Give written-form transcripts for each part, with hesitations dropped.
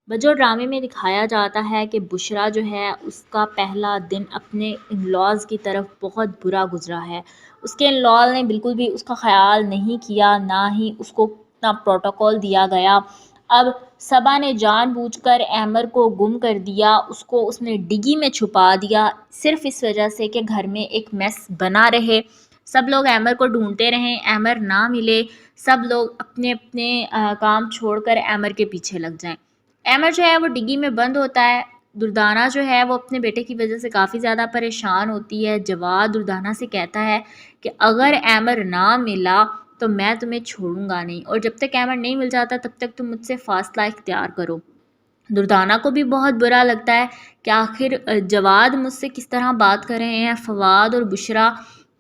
بجو ڈرامے میں دکھایا جاتا ہے کہ بشرا جو ہے اس کا پہلا دن اپنے ان لاز کی طرف بہت برا گزرا ہے۔ اس کے ان لاز نے بالکل بھی اس کا خیال نہیں کیا، نہ ہی اس کو اتنا پروٹوکول دیا گیا۔ اب صبا نے جان بوجھ کر ایمر کو گم کر دیا، اس نے ڈگی میں چھپا دیا، صرف اس وجہ سے کہ گھر میں ایک میس بنا رہے۔ سب لوگ ایمر کو ڈھونڈتے رہیں، ایمر نہ ملے، سب لوگ اپنے اپنے کام چھوڑ کر ایمر کے پیچھے لگ جائیں۔ ایمر جو ہے وہ ڈگی میں بند ہوتا ہے۔ دردانہ جو ہے وہ اپنے بیٹے کی وجہ سے کافی زیادہ پریشان ہوتی ہے۔ جواد دردانہ سے کہتا ہے کہ اگر ایمر نہ ملا تو میں تمہیں چھوڑوں گا نہیں، اور جب تک ایمر نہیں مل جاتا تب تک تم مجھ سے فاصلہ اختیار کرو۔ دردانہ کو بھی بہت برا لگتا ہے کہ آخر جواد مجھ سے کس طرح بات کر رہے ہیں۔ فواد اور بشرا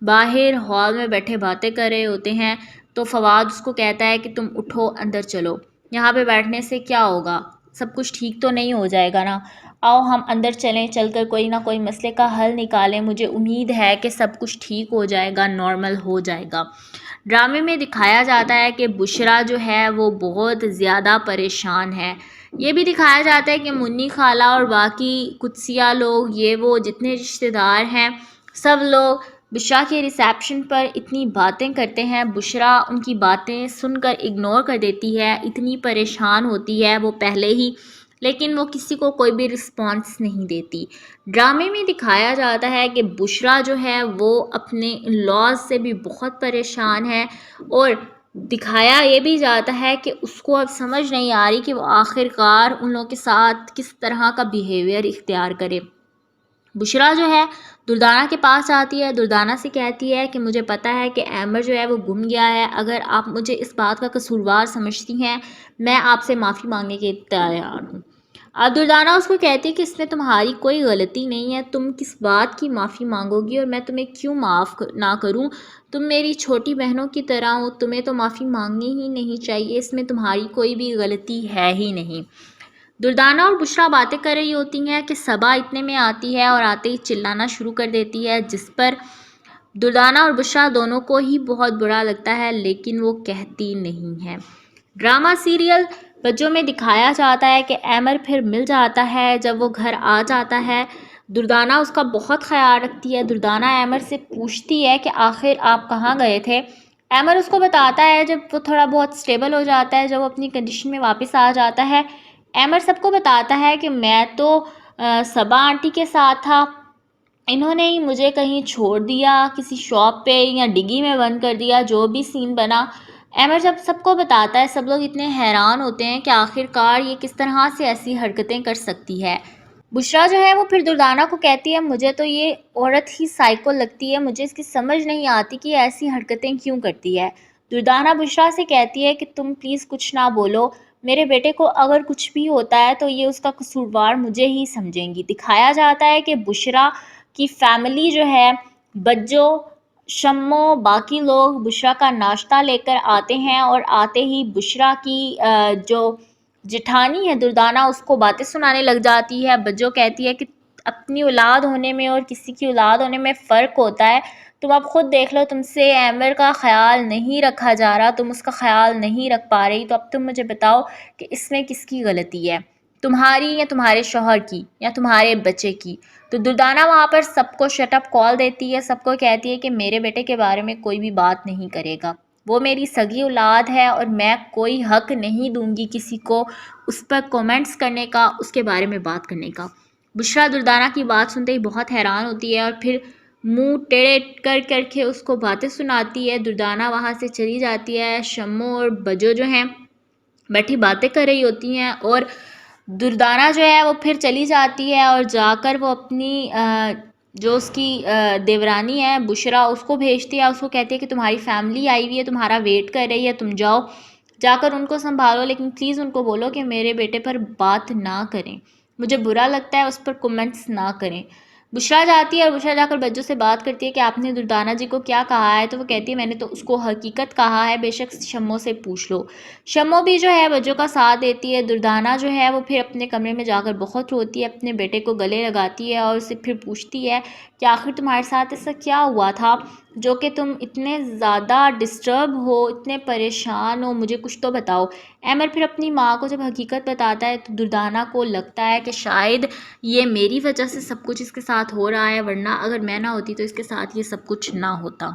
باہر ہال میں بیٹھے باتیں کر رہے ہوتے ہیں تو فواد اس کو کہتا ہے کہ تم اٹھو، اندر چلو، یہاں پہ بیٹھنے سے کیا ہوگا، سب کچھ ٹھیک تو نہیں ہو جائے گا نا، آؤ ہم اندر چلیں، چل کر کوئی نہ کوئی مسئلے کا حل نکالیں، مجھے امید ہے کہ سب کچھ ٹھیک ہو جائے گا، نارمل ہو جائے گا۔ ڈرامے میں دکھایا جاتا ہے کہ بشرا جو ہے وہ بہت زیادہ پریشان ہے۔ یہ بھی دکھایا جاتا ہے کہ منی خالہ اور باقی قدسیہ لوگ، یہ وہ جتنے رشتہ دار ہیں، سب لوگ بشرا کے ریسیپشن پر اتنی باتیں کرتے ہیں، بشرا ان کی باتیں سن کر اگنور کر دیتی ہے، اتنی پریشان ہوتی ہے وہ پہلے ہی، لیکن وہ کسی کو کوئی بھی رسپانس نہیں دیتی۔ ڈرامے میں دکھایا جاتا ہے کہ بشرا جو ہے وہ اپنے لاز سے بھی بہت پریشان ہے، اور دکھایا یہ بھی جاتا ہے کہ اس کو اب سمجھ نہیں آ رہی کہ وہ آخر کار ان لوگوں کے ساتھ کس طرح کا بیہیویئر اختیار کرے۔ بشرا جو ہے دردانہ کے پاس آتی ہے، دردانہ سے کہتی ہے کہ مجھے پتہ ہے کہ ایمر جو ہے وہ گم گیا ہے، اگر آپ مجھے اس بات کا قصوروار سمجھتی ہیں میں آپ سے معافی مانگنے کے تیار ہوں۔ اب دردانہ اس کو کہتی ہے کہ اس میں تمہاری کوئی غلطی نہیں ہے، تم کس بات کی معافی مانگو گی اور میں تمہیں کیوں معاف نہ کروں، تم میری چھوٹی بہنوں کی طرح ہو، تمہیں تو معافی مانگنی ہی نہیں چاہیے، اس میں تمہاری کوئی بھی غلطی ہے ہی نہیں۔ دردانہ اور بشرا باتیں کر رہی ہوتی ہیں کہ صبا اتنے میں آتی ہے اور آتے ہی چلانا شروع کر دیتی ہے، جس پر دردانہ اور بشرا دونوں کو ہی بہت برا لگتا ہے، لیکن وہ کہتی نہیں ہے۔ ڈرامہ سیریل بجو میں دکھایا جاتا ہے کہ ایمر پھر مل جاتا ہے، جب وہ گھر آ جاتا ہے دردانہ اس کا بہت خیال رکھتی ہے۔ دردانہ ایمر سے پوچھتی ہے کہ آخر آپ کہاں گئے تھے۔ ایمر اس کو بتاتا ہے جب وہ تھوڑا بہت سٹیبل ہو جاتا ہے، جب وہ اپنی کنڈیشن میں واپس آ جاتا ہے، ایمر سب کو بتاتا ہے کہ میں تو صبا آنٹی کے ساتھ تھا، انہوں نے ہی مجھے کہیں چھوڑ دیا، کسی شاپ پہ یا ڈگی میں بند کر دیا، جو بھی سین بنا۔ ایمر جب سب کو بتاتا ہے سب لوگ اتنے حیران ہوتے ہیں کہ آخر کار یہ کس طرح سے ایسی حرکتیں کر سکتی ہے۔ بشرا جو ہے وہ پھر دردانہ کو کہتی ہے مجھے تو یہ عورت ہی سائیکو لگتی ہے، مجھے اس کی سمجھ نہیں آتی کہ یہ ایسی حرکتیں کیوں کرتی ہے۔ دردانہ بشرا سے کہتی ہے کہ تم پلیز کچھ نہ بولو، میرے بیٹے کو اگر کچھ بھی ہوتا ہے تو یہ اس کا قصوروار مجھے ہی سمجھیں گی۔ دکھایا جاتا ہے کہ بشرا کی فیملی جو ہے، بجو، شمو، باقی لوگ بشرا کا ناشتہ لے کر آتے ہیں، اور آتے ہی بشرا کی جو جٹھانی ہے دردانہ اس کو باتیں سنانے لگ جاتی ہے۔ بجو کہتی ہے کہ اپنی اولاد ہونے میں اور کسی کی اولاد ہونے میں فرق ہوتا ہے، تم اب خود دیکھ لو، تم سے ایمر کا خیال نہیں رکھا جا رہا، تم اس کا خیال نہیں رکھ پا رہی، تو اب تم مجھے بتاؤ کہ اس میں کس کی غلطی ہے، تمہاری یا تمہارے شوہر کی یا تمہارے بچے کی۔ تو دردانہ وہاں پر سب کو شٹ اپ کال دیتی ہے، سب کو کہتی ہے کہ میرے بیٹے کے بارے میں کوئی بھی بات نہیں کرے گا، وہ میری سگی اولاد ہے اور میں کوئی حق نہیں دوں گی کسی کو اس پر کومنٹس کرنے کا، اس کے بارے میں بات کرنے کا۔ بشرا دردانہ کی بات سنتے ہی بہت حیران ہوتی ہے اور پھر منہ ٹیڑے کر کر کے اس کو باتیں سناتی ہے۔ دردانہ وہاں سے چلی جاتی ہے، شمو اور بجو جو ہیں بیٹھی باتیں کر رہی ہوتی ہیں، اور دردانہ جو ہے وہ پھر چلی جاتی ہے اور جا کر وہ اپنی جو اس کی دیورانی ہے بشرا اس کو بھیجتی ہے، اس کو کہتی ہے کہ تمہاری فیملی آئی ہوئی ہے، تمہارا ویٹ کر رہی ہے، تم جاؤ جا کر ان کو سنبھالو، لیکن پلیز ان کو بولو کہ میرے بیٹے پر بات نہ کریں، مجھے برا لگتا ہے، اس پر کومنٹس نہ کریں۔ بشرا جاتی ہے اور بشرا جا کر بجو سے بات کرتی ہے کہ آپ نے دردانہ جی کو کیا کہا ہے، تو وہ کہتی ہے میں نے تو اس کو حقیقت کہا ہے، بے شک شمو سے پوچھ لو۔ شمو بھی جو ہے بجو کا ساتھ دیتی ہے۔ دردانہ جو ہے وہ پھر اپنے کمرے میں جا کر بہت روتی ہے، اپنے بیٹے کو گلے لگاتی ہے اور اسے پھر پوچھتی ہے کہ آخر تمہارے ساتھ ایسا کیا ہوا تھا، جو کہ تم اتنے زیادہ ڈسٹرب ہو، اتنے پریشان ہو، مجھے کچھ تو بتاؤ۔ امر پھر اپنی ماں کو جب حقیقت بتاتا ہے تو دردانہ کو لگتا ہے کہ شاید یہ میری وجہ سے سب کچھ اس کے ساتھ ہو رہا ہے، ورنہ اگر میں نہ ہوتی تو اس کے ساتھ یہ سب کچھ نہ ہوتا۔